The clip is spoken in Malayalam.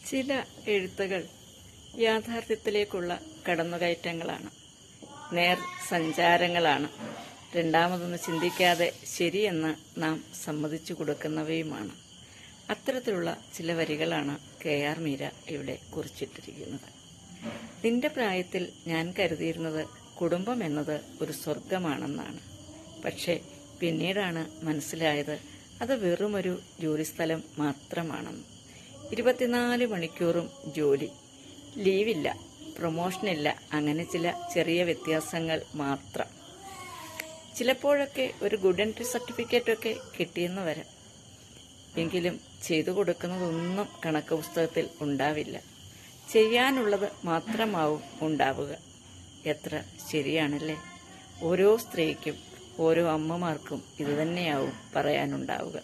ചില എഴുത്തുകൾ യാഥാർത്ഥ്യത്തിലേക്കുള്ള കടന്നുകയറ്റങ്ങളാണ്, നേർ സഞ്ചാരങ്ങളാണ്, രണ്ടാമതൊന്ന് ചിന്തിക്കാതെ ശരിയെന്ന് നാം സമ്മതിച്ചു കൊടുക്കുന്നവയുമാണ്. അത്തരത്തിലുള്ള ചില വരികളാണ് KR മീര ഇവിടെ കുറിച്ചിട്ടിരിക്കുന്നത്. നിന്റെ പ്രായത്തിൽ ഞാൻ കരുതിയിരുന്നത് കുടുംബം എന്നത് ഒരു സ്വർഗമാണെന്നാണ്. പക്ഷേ പിന്നീടാണ് മനസ്സിലായത് അത് വെറുമൊരു ജോലിസ്ഥലം മാത്രമാണെന്ന്. 24 മണിക്കൂറും ജോലി, ലീവില്ല, പ്രൊമോഷനില്ല, അങ്ങനെ ചില ചെറിയ വ്യത്യാസങ്ങൾ മാത്രം. ചിലപ്പോഴൊക്കെ ഒരു ഗുഡ് എൻട്രി സർട്ടിഫിക്കറ്റൊക്കെ കിട്ടിയെന്ന് വരാം. എങ്കിലും ചെയ്തു കൊടുക്കുന്നതൊന്നും കണക്ക് പുസ്തകത്തിൽ ഉണ്ടാവില്ല. ചെയ്യാനുള്ളത് മാത്രമാവും ഉണ്ടാവുക. എത്ര ശരിയാണല്ലേ? ഓരോ സ്ത്രീക്കും ഓരോ അമ്മമാർക്കും ഇതുതന്നെയാവും പറയാനുണ്ടാവുക.